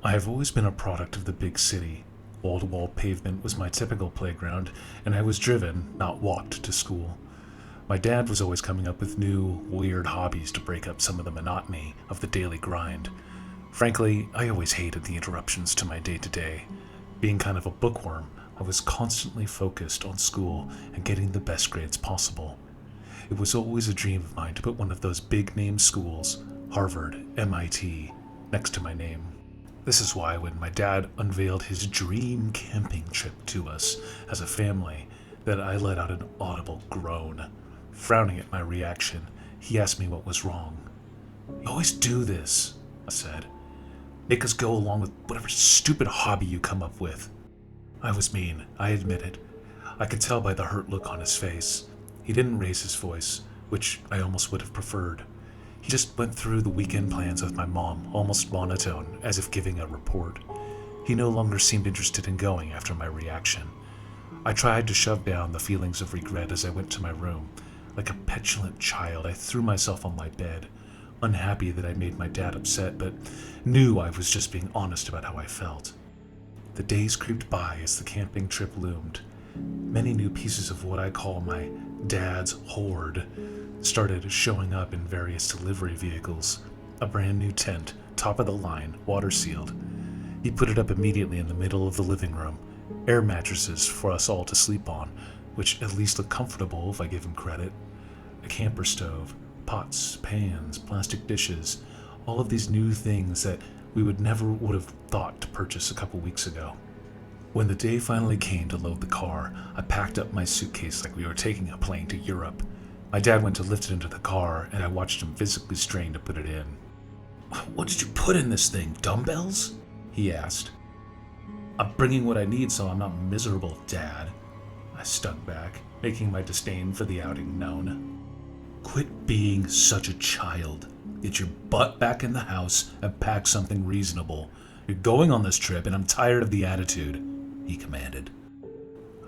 I have always been a product of the big city. Wall-to-wall pavement was my typical playground, and I was driven, not walked, to school. My dad was always coming up with new, weird hobbies to break up some of the monotony of the daily grind. Frankly, I always hated the interruptions to my day-to-day. Being kind of a bookworm, I was constantly focused on school and getting the best grades possible. It was always a dream of mine to put one of those big-name schools, Harvard, MIT, next to my name. This is why when my dad unveiled his dream camping trip to us as a family, that I let out an audible groan. Frowning at my reaction, he asked me what was wrong. "You always do this," I said. "Make us go along with whatever stupid hobby you come up with." I was mean, I admit it. I could tell by the hurt look on his face. He didn't raise his voice, which I almost would have preferred. He just went through the weekend plans with my mom, almost monotone, as if giving a report. He no longer seemed interested in going after my reaction. I tried to shove down the feelings of regret as I went to my room. Like a petulant child, I threw myself on my bed, unhappy that I made my dad upset, but knew I was just being honest about how I felt. The days creeped by as the camping trip loomed. Many new pieces of what I call my dad's hoard started showing up in various delivery vehicles. A brand new tent, top of the line, water sealed. He put it up immediately in the middle of the living room. Air mattresses for us all to sleep on, which at least looked comfortable if I give him credit. A camper stove, pots, pans, plastic dishes, all of these new things that we would have thought to purchase a couple weeks ago. When the day finally came to load the car, I packed up my suitcase like we were taking a plane to Europe. My dad went to lift it into the car, and I watched him physically strain to put it in. "What did you put in this thing, dumbbells?" he asked. "I'm bringing what I need so I'm not miserable, Dad," I stuck back, making my disdain for the outing known. "Quit being such a child. Get your butt back in the house and pack something reasonable. You're going on this trip, and I'm tired of the attitude," he commanded.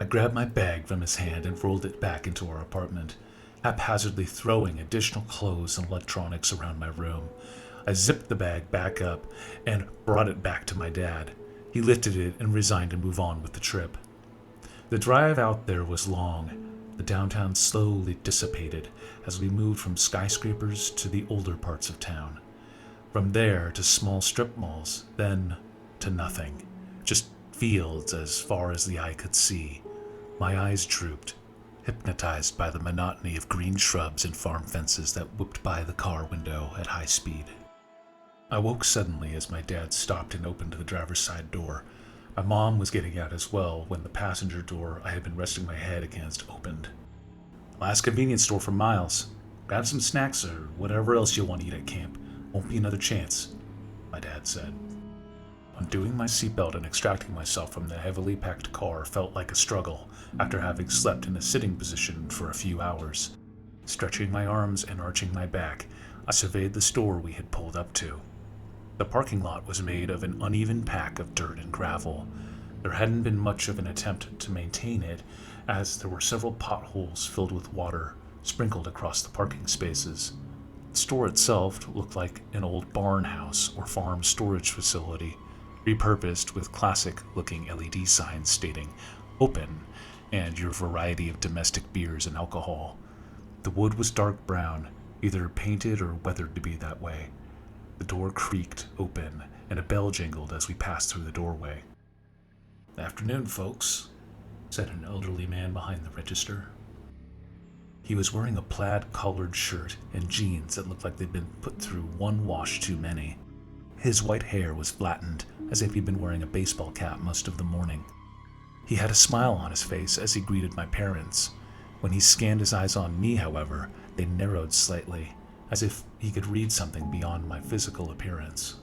I grabbed my bag from his hand and rolled it back into our apartment, haphazardly throwing additional clothes and electronics around my room. I zipped the bag back up and brought it back to my dad. He lifted it and resigned to move on with the trip. The drive out there was long. The downtown slowly dissipated as we moved from skyscrapers to the older parts of town. From there to small strip malls, then to nothing. Just fields as far as the eye could see. My eyes drooped, hypnotized by the monotony of green shrubs and farm fences that whipped by the car window at high speed. I woke suddenly as my dad stopped and opened the driver's side door. My mom was getting out as well when the passenger door I had been resting my head against opened. "Last convenience store for miles. Grab some snacks or whatever else you'll want to eat at camp. Won't be another chance," my dad said. Undoing my seatbelt and extracting myself from the heavily packed car felt like a struggle after having slept in a sitting position for a few hours. Stretching my arms and arching my back, I surveyed the store we had pulled up to. The parking lot was made of an uneven pack of dirt and gravel. There hadn't been much of an attempt to maintain it, as there were several potholes filled with water sprinkled across the parking spaces. The store itself looked like an old barn house or farm storage facility, repurposed with classic-looking LED signs stating "Open" and your variety of domestic beers and alcohol. The wood was dark brown, either painted or weathered to be that way. The door creaked open, and a bell jingled as we passed through the doorway. "Afternoon, folks," said an elderly man behind the register. He was wearing a plaid-collared shirt and jeans that looked like they'd been put through one wash too many. His white hair was flattened, as if he'd been wearing a baseball cap most of the morning. He had a smile on his face as he greeted my parents. When he scanned his eyes on me, however, they narrowed slightly, as if he could read something beyond my physical appearance.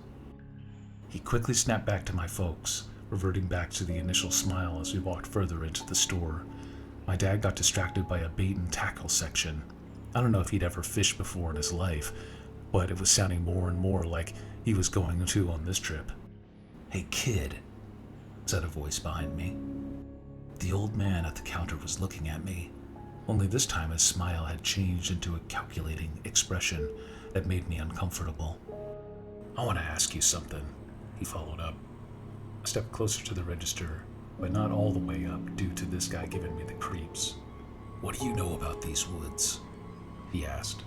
He quickly snapped back to my folks, reverting back to the initial smile as we walked further into the store. My dad got distracted by a bait and tackle section. I don't know if he'd ever fished before in his life, but it was sounding more and more like he was going to on this trip. "Hey kid," said a voice behind me. The old man at the counter was looking at me, only this time his smile had changed into a calculating expression that made me uncomfortable. "I want to ask you something," he he followed up. I stepped closer to the register, but not all the way up due to this guy giving me the creeps. "What do you know about these woods?" he asked.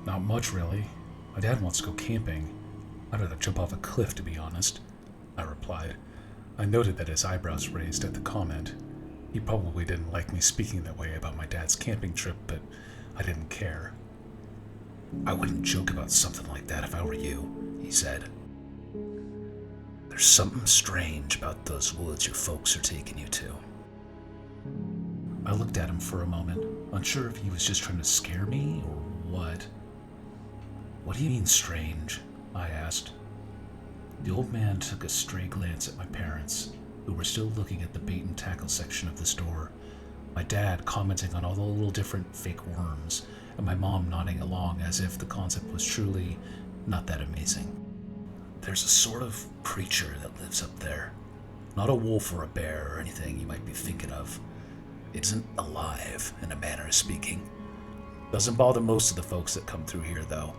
"Not much, really. My dad wants to go camping. I'd rather jump off a cliff, to be honest," I replied. I noted that his eyebrows raised at the comment. He probably didn't like me speaking that way about my dad's camping trip, but I didn't care. "I wouldn't joke about something like that if I were you," he said. "There's something strange about those woods your folks are taking you to." I looked at him for a moment, unsure if he was just trying to scare me or what. "What do you mean strange?" I asked. The old man took a stray glance at my parents, who were still looking at the bait and tackle section of the store, my dad commenting on all the little different fake worms, and my mom nodding along as if the concept was truly not that amazing. "There's a sort of creature that lives up there. Not a wolf or a bear or anything you might be thinking of. It isn't alive, in a manner of speaking. Doesn't bother most of the folks that come through here, though.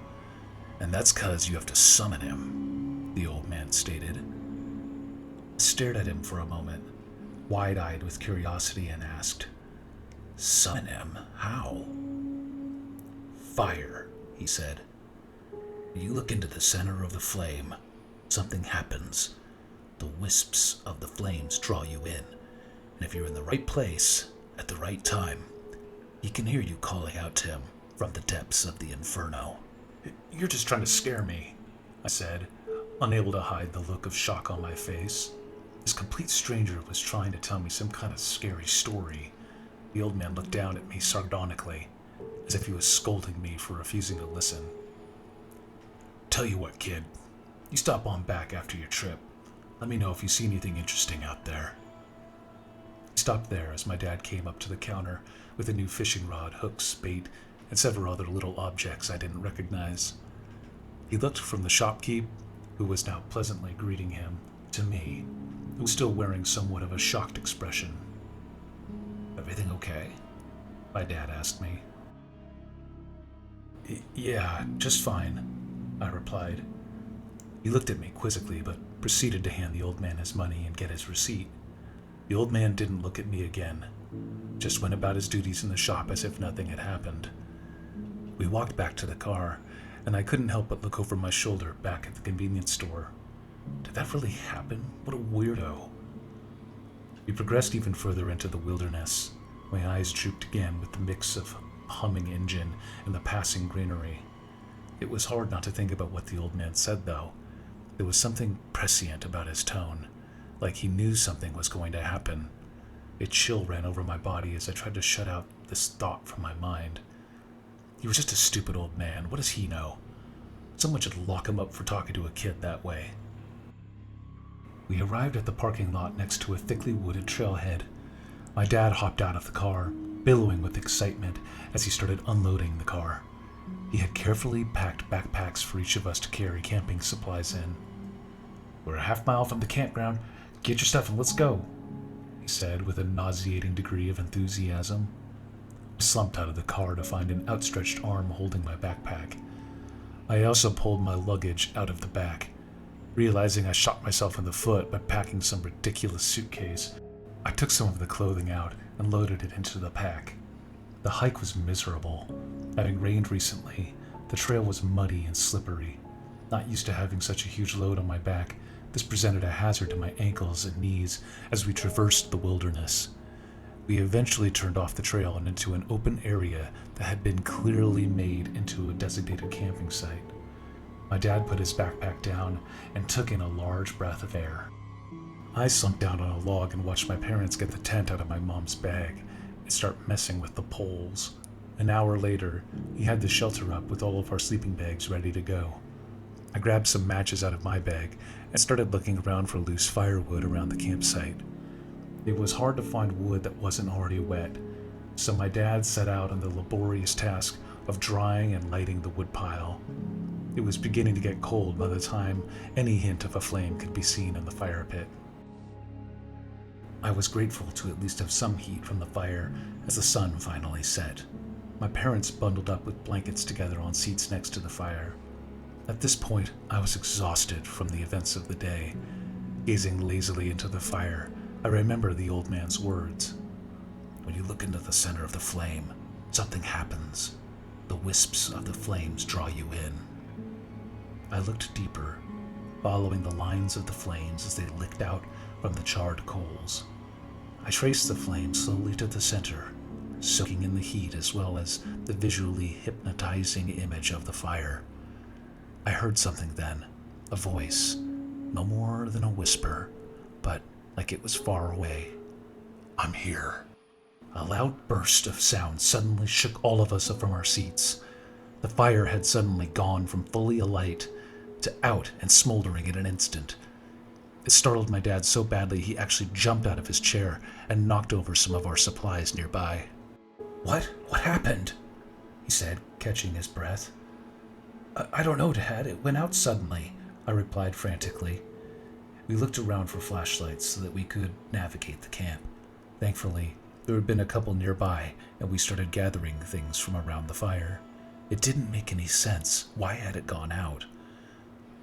And that's 'cause you have to summon him," the old man stated. I stared at him for a moment, wide-eyed with curiosity, and asked, "Summon him? How?" "Fire," he said. "You look into the center of the flame. Something happens. The wisps of the flames draw you in, and if you're in the right place at the right time, he can hear you calling out to him from the depths of the inferno." "You're just trying to scare me," I said, unable to hide the look of shock on my face. This complete stranger was trying to tell me some kind of scary story. The old man looked down at me sardonically, as if he was scolding me for refusing to listen. "Tell you what, kid. You stop on back after your trip. Let me know if you see anything interesting out there." He stopped there as my dad came up to the counter with a new fishing rod, hooks, bait, and several other little objects I didn't recognize. He looked from the shopkeep, who was now pleasantly greeting him, to me, who was still wearing somewhat of a shocked expression. "Everything okay?" my dad asked me. Yeah, just fine," I replied. He looked at me quizzically, but proceeded to hand the old man his money and get his receipt. The old man didn't look at me again, just went about his duties in the shop as if nothing had happened. We walked back to the car, and I couldn't help but look over my shoulder back at the convenience store. Did that really happen? What a weirdo. We progressed even further into the wilderness. My eyes drooped again with the mix of humming engine and the passing greenery. It was hard not to think about what the old man said, though. There was something prescient about his tone, like he knew something was going to happen. A chill ran over my body as I tried to shut out this thought from my mind. He was just a stupid old man. What does he know? Someone should lock him up for talking to a kid that way. We arrived at the parking lot next to a thickly wooded trailhead. My dad hopped out of the car, billowing with excitement as he started unloading the car. He had carefully packed backpacks for each of us to carry camping supplies in. "We're a half-mile from the campground. Get your stuff and let's go," he said with a nauseating degree of enthusiasm. I slumped out of the car to find an outstretched arm holding my backpack. I also pulled my luggage out of the back, realizing I shot myself in the foot by packing some ridiculous suitcase. I took some of the clothing out and loaded it into the pack. The hike was miserable. Having rained recently, the trail was muddy and slippery. Not used to having such a huge load on my back, this presented a hazard to my ankles and knees as we traversed the wilderness. We eventually turned off the trail and into an open area that had been clearly made into a designated camping site. My dad put his backpack down and took in a large breath of air. I sunk down on a log and watched my parents get the tent out of my mom's bag and start messing with the poles. An hour later, he had the shelter up with all of our sleeping bags ready to go. I grabbed some matches out of my bag and started looking around for loose firewood around the campsite. It was hard to find wood that wasn't already wet, so my dad set out on the laborious task of drying and lighting the woodpile. It was beginning to get cold by the time any hint of a flame could be seen in the fire pit. I was grateful to at least have some heat from the fire as the sun finally set. My parents bundled up with blankets together on seats next to the fire. At this point, I was exhausted from the events of the day. Gazing lazily into the fire, I remember the old man's words. When you look into the center of the flame, something happens. The wisps of the flames draw you in. I looked deeper, following the lines of the flames as they licked out from the charred coals. I traced the flame slowly to the center, soaking in the heat as well as the visually hypnotizing image of the fire. I heard something then, a voice, no more than a whisper, but like it was far away. I'm here. A loud burst of sound suddenly shook all of us from our seats. The fire had suddenly gone from fully alight to out and smoldering in an instant. It startled my dad so badly he actually jumped out of his chair and knocked over some of our supplies nearby. What? What happened? He said, catching his breath. I don't know, Dad. It went out suddenly, I replied frantically. We looked around for flashlights so that we could navigate the camp. Thankfully, there had been a couple nearby, and we started gathering things from around the fire. It didn't make any sense. Why had it gone out?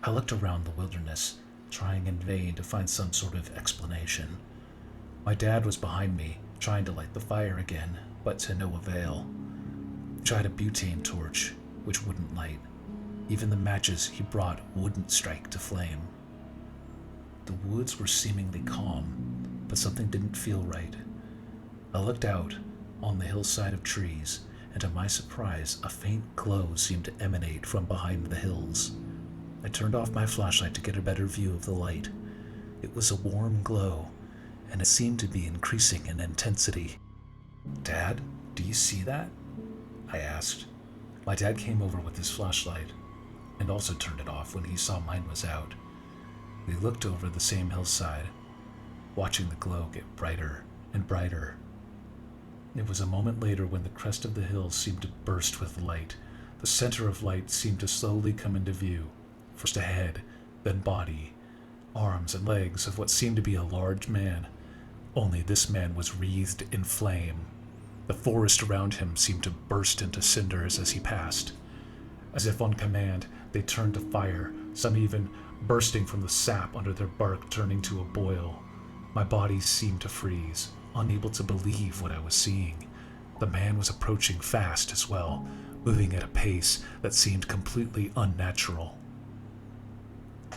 I looked around the wilderness, trying in vain to find some sort of explanation. My dad was behind me, trying to light the fire again, but to no avail. He tried a butane torch, which wouldn't light. Even the matches he brought wouldn't strike to flame. The woods were seemingly calm, but something didn't feel right. I looked out on the hillside of trees, and to my surprise, a faint glow seemed to emanate from behind the hills. I turned off my flashlight to get a better view of the light. It was a warm glow, and it seemed to be increasing in intensity. Dad, do you see that? I asked. My dad came over with his flashlight, and also turned it off when he saw mine was out. We looked over the same hillside, watching the glow get brighter and brighter. It was a moment later when the crest of the hill seemed to burst with light. The center of light seemed to slowly come into view, first a head, then body, arms and legs of what seemed to be a large man. Only this man was wreathed in flame. The forest around him seemed to burst into cinders as he passed. As if on command, they turned to fire, some even bursting from the sap under their bark turning to a boil. My body seemed to freeze, unable to believe what I was seeing. The man was approaching fast as well, moving at a pace that seemed completely unnatural.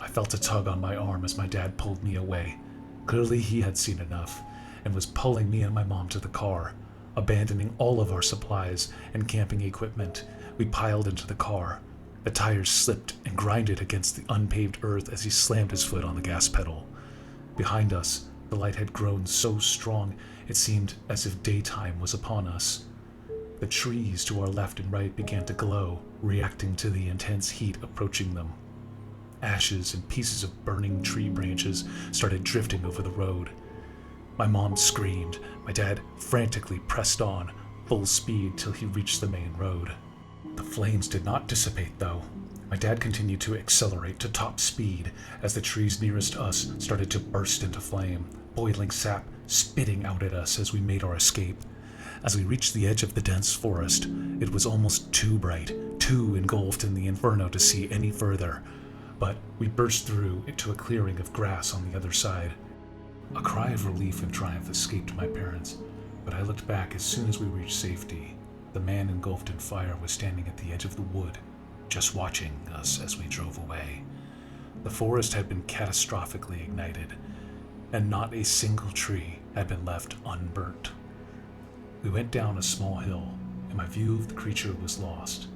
I felt a tug on my arm as my dad pulled me away. Clearly he had seen enough, and was pulling me and my mom to the car. Abandoning all of our supplies and camping equipment, we piled into the car. The tires slipped and grinded against the unpaved earth as he slammed his foot on the gas pedal. Behind us, the light had grown so strong it seemed as if daytime was upon us. The trees to our left and right began to glow, reacting to the intense heat approaching them. Ashes and pieces of burning tree branches started drifting over the road. My mom screamed. My dad frantically pressed on, full speed till he reached the main road. The flames did not dissipate, though. My dad continued to accelerate to top speed as the trees nearest us started to burst into flame, boiling sap spitting out at us as we made our escape. As we reached the edge of the dense forest, it was almost too bright, too engulfed in the inferno to see any further. But we burst through into a clearing of grass on the other side. A cry of relief and triumph escaped my parents, but I looked back as soon as we reached safety. The man engulfed in fire was standing at the edge of the wood, just watching us as we drove away. The forest had been catastrophically ignited, and not a single tree had been left unburnt. We went down a small hill, and my view of the creature was lost.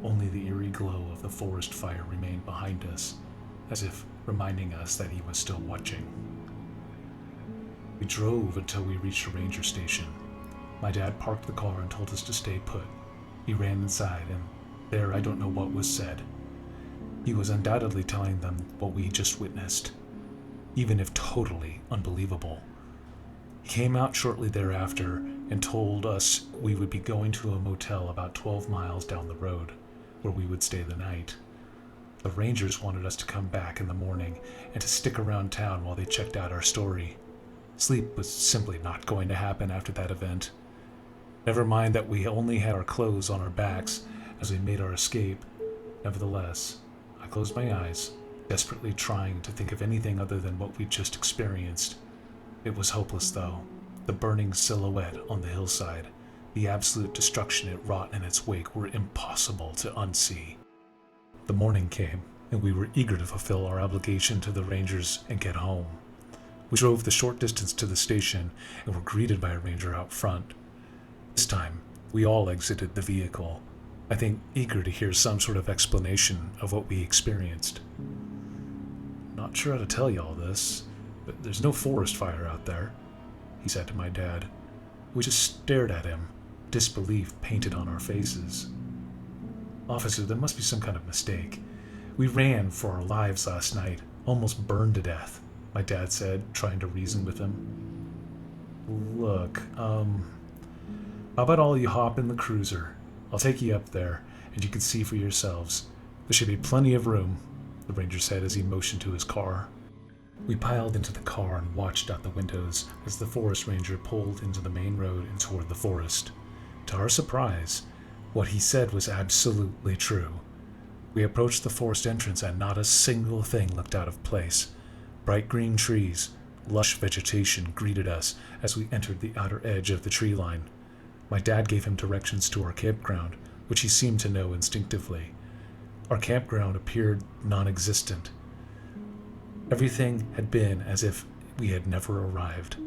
Only the eerie glow of the forest fire remained behind us, as if reminding us that he was still watching. We drove until we reached a ranger station. My dad parked the car and told us to stay put. He ran inside, and there I don't know what was said. He was undoubtedly telling them what we just witnessed, even if totally unbelievable. He came out shortly thereafter and told us we would be going to a motel about 12 miles down the road, where we would stay the night. The rangers wanted us to come back in the morning and to stick around town while they checked out our story. Sleep was simply not going to happen after that event. Never mind that we only had our clothes on our backs as we made our escape. Nevertheless, closed my eyes, desperately trying to think of anything other than what we'd just experienced. It was hopeless, though. The burning silhouette on the hillside, the absolute destruction it wrought in its wake were impossible to unsee. The morning came, and we were eager to fulfill our obligation to the rangers and get home. We drove the short distance to the station and were greeted by a ranger out front. This time, we all exited the vehicle, I think eager to hear some sort of explanation of what we experienced. "Not sure how to tell you all this, but there's no forest fire out there," he said to my dad. We just stared at him, disbelief painted on our faces. "Officer, there must be some kind of mistake. We ran for our lives last night, almost burned to death," my dad said, trying to reason with him. "Look, how about all you hop in the cruiser? I'll take you up there, and you can see for yourselves. There should be plenty of room," the ranger said as he motioned to his car. We piled into the car and watched out the windows as the forest ranger pulled into the main road and toward the forest. To our surprise, what he said was absolutely true. We approached the forest entrance and not a single thing looked out of place. Bright green trees, lush vegetation greeted us as we entered the outer edge of the tree line. My dad gave him directions to our campground, which he seemed to know instinctively. Our campground appeared non-existent. Everything had been as if we had never arrived.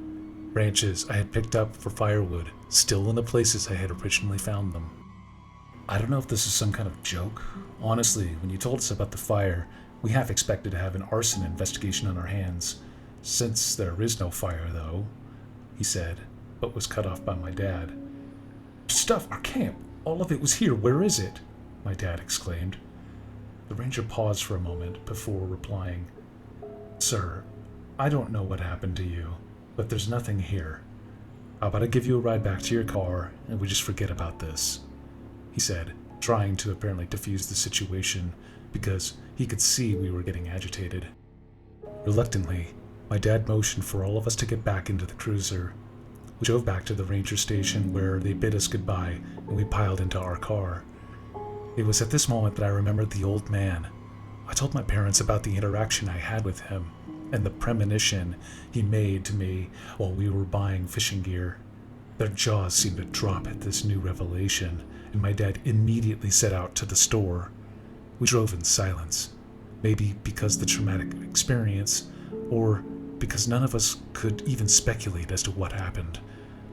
Branches I had picked up for firewood, still in the places I had originally found them. I don't know if this is some kind of joke. Honestly, when you told us about the fire, we half expected to have an arson investigation on our hands. "Since there is no fire, though," he said, but was cut off by my dad. "Stuff, our camp! All of it was here, where is it?" my dad exclaimed. The ranger paused for a moment before replying. "Sir, I don't know what happened to you, but there's nothing here. How about I give you a ride back to your car, and we just forget about this?" he said, trying to apparently defuse the situation, because he could see we were getting agitated. Reluctantly, my dad motioned for all of us to get back into the cruiser. We drove back to the ranger station where they bid us goodbye, and we piled into our car. It was at this moment that I remembered the old man. I told my parents about the interaction I had with him, and the premonition he made to me while we were buying fishing gear. Their jaws seemed to drop at this new revelation, and my dad immediately set out to the store. We drove in silence, maybe because the traumatic experience, or because none of us could even speculate as to what happened.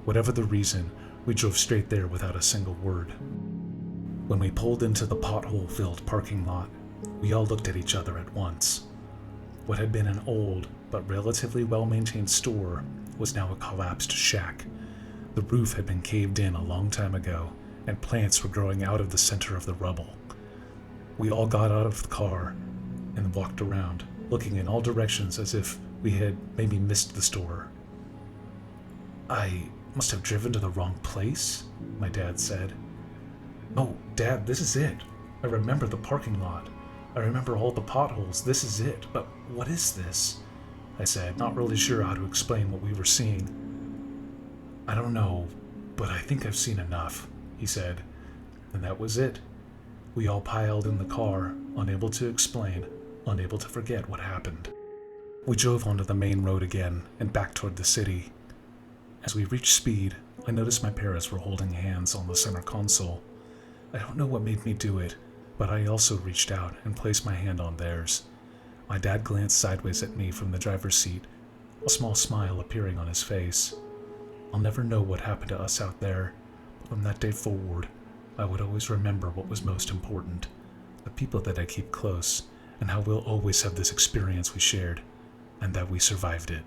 Whatever the reason, we drove straight there without a single word. When we pulled into the pothole-filled parking lot, we all looked at each other at once. What had been an old but relatively well-maintained store was now a collapsed shack. The roof had been caved in a long time ago, and plants were growing out of the center of the rubble. We all got out of the car and walked around, looking in all directions as if we had maybe missed the store. "I must have driven to the wrong place," my dad said. "No, Dad, this is it. I remember the parking lot. I remember all the potholes. This is it. But what is this?" I said, not really sure how to explain what we were seeing. "I don't know, but I think I've seen enough," he said. And that was it. We all piled in the car, unable to explain, unable to forget what happened. We drove onto the main road again and back toward the city. As we reached speed, I noticed my parents were holding hands on the center console. I don't know what made me do it, but I also reached out and placed my hand on theirs. My dad glanced sideways at me from the driver's seat, a small smile appearing on his face. I'll never know what happened to us out there, but from that day forward, I would always remember what was most important, the people that I keep close, and how we'll always have this experience we shared, and that we survived it.